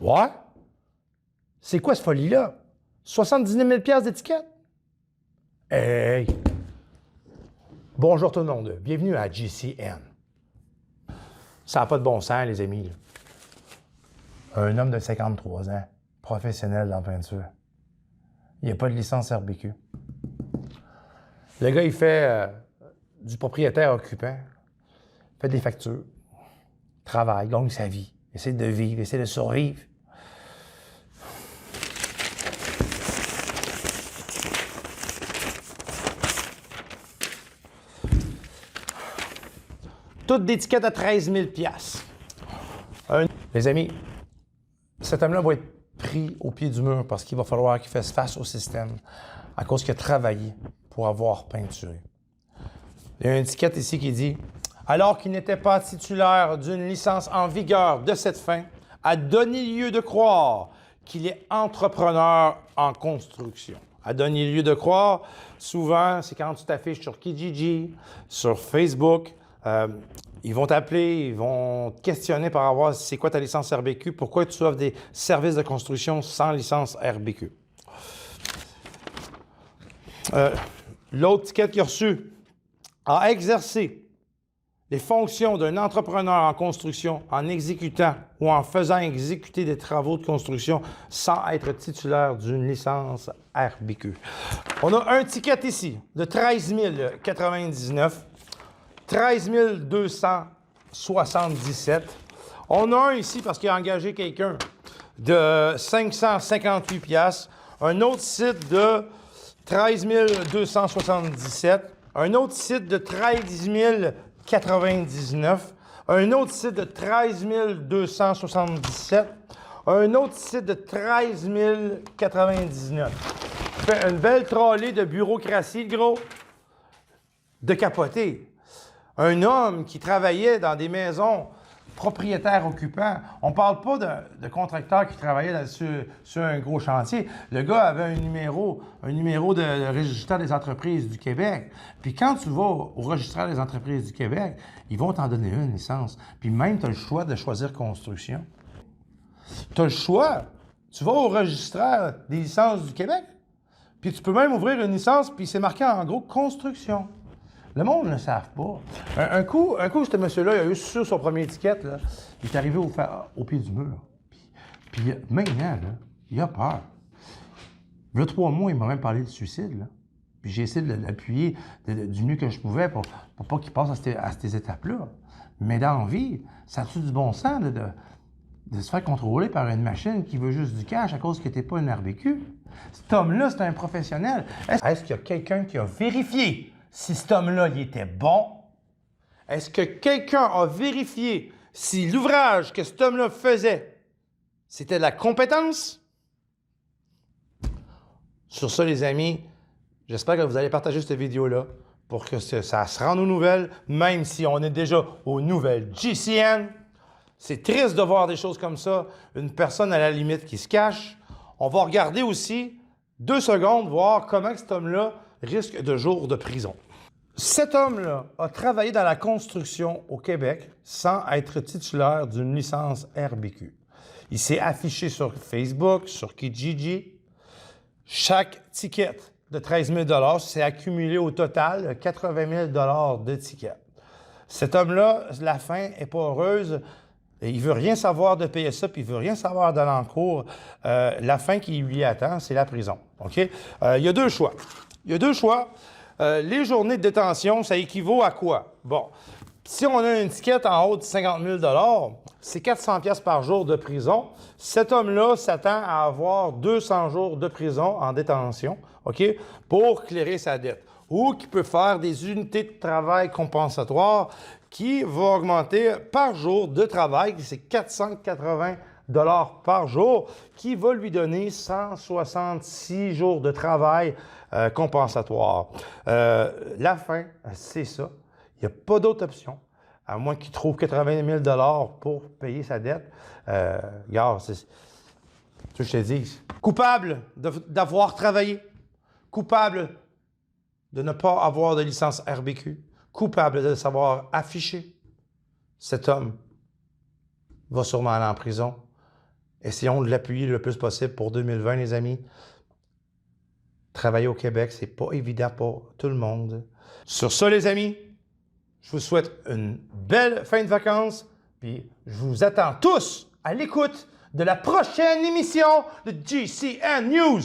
Ouais? C'est quoi cette folie-là? 79 000 d'étiquette? Hey! Bonjour tout le monde, bienvenue à GCN. Ça n'a pas de bon sens, les amis. Là. Un homme de 53 ans, professionnel dans la peinture. Il n'y a pas de licence RBQ. Le gars, il fait du propriétaire occupant, fait des factures, travaille, gagne sa vie, essaie de vivre, essaie de survivre. Toutes d'étiquettes à 13 000 Les amis, cet homme-là va être pris au pied du mur parce qu'il va falloir qu'il fasse face au système à cause qu'il a travaillé pour avoir peinturé. Il y a une étiquette ici qui dit « Alors qu'il n'était pas titulaire d'une licence en vigueur de cette fin, a donné lieu de croire qu'il est entrepreneur en construction. » A donné lieu de croire, souvent, c'est quand tu t'affiches sur Kijiji, sur Facebook, ils vont t'appeler, ils vont te questionner par rapport à c'est quoi ta licence RBQ, pourquoi tu offres des services de construction sans licence RBQ. L'autre étiquette qu'il a reçue a exercé les fonctions d'un entrepreneur en construction en exécutant ou en faisant exécuter des travaux de construction sans être titulaire d'une licence RBQ. On a un ticket ici de 13 099. 13 277. On a un ici parce qu'il a engagé quelqu'un de 558 $. Un autre site de 13 277. Un autre site de 13 099. Un autre site de 13 277. Un autre site de 13 099. Fait une belle trolley de bureaucratie, le gros, de capoter. Un homme qui travaillait dans des maisons propriétaires occupants. On ne parle pas de contracteurs qui travaillaient sur un gros chantier. Le gars avait un numéro de registraire des entreprises du Québec. Puis quand tu vas au registraire des entreprises du Québec, ils vont t'en donner une licence. Puis même, tu as le choix de choisir construction. Tu as le choix. Tu vas au registraire des licences du Québec. Puis tu peux même ouvrir une licence, puis c'est marqué en gros construction. Le monde ne le savent pas. Un coup, ce monsieur-là, il a eu sur son premier étiquette, là, il est arrivé au pied du mur. Puis maintenant, là, il a peur. Il y a 3 mois, il m'a même parlé de suicide. Là. Puis j'ai essayé de l'appuyer du mieux que je pouvais pour pas qu'il passe à ces étapes-là. Mais dans la vie, ça a-tu du bon sens de se faire contrôler par une machine qui veut juste du cash à cause que tu n'es pas une RBQ? Cet homme-là, c'est un professionnel. Est-ce qu'il y a quelqu'un qui a vérifié si cet homme-là, il était bon? Est-ce que quelqu'un a vérifié si l'ouvrage que cet homme-là faisait, c'était de la compétence? Sur ça, les amis, j'espère que vous allez partager cette vidéo-là pour que ça se rende aux nouvelles, même si on est déjà aux nouvelles GCN. C'est triste de voir des choses comme ça, une personne à la limite qui se cache. On va regarder aussi 2 secondes, voir comment cet homme-là risque de jours de prison. Cet homme-là a travaillé dans la construction au Québec sans être titulaire d'une licence RBQ. Il s'est affiché sur Facebook, sur Kijiji. Chaque ticket de 13 000 s'est accumulé au total 80 000 de tickets. Cet homme-là, la fin n'est pas heureuse. Il ne veut rien savoir de payer ça, puis il ne veut rien savoir d'aller en cours. La fin qui lui attend, c'est la prison. OK? Il y a 2 choix. Il y a 2 choix. Les journées de détention, ça équivaut à quoi? Bon, si on a une étiquette en haut de 50 000 c'est 400 $ par jour de prison. Cet homme-là s'attend à avoir 200 jours de prison en détention, OK, pour clairer sa dette. Ou qui peut faire des unités de travail compensatoires qui vont augmenter par jour de travail, c'est 480 $ par jour, qui va lui donner 166 jours de travail compensatoire. La fin, c'est ça. Il n'y a pas d'autre option, à moins qu'il trouve 80 000 $ pour payer sa dette. Regarde, c'est ce que je te dis. Coupable d'avoir travaillé. Coupable de ne pas avoir de licence RBQ. Coupable de savoir afficher. Cet homme va sûrement aller en prison. Essayons de l'appuyer le plus possible pour 2020, les amis. Travailler au Québec, c'est pas évident pour tout le monde. Sur ça, les amis, je vous souhaite une belle fin de vacances. Puis je vous attends tous à l'écoute de la prochaine émission de GCN News.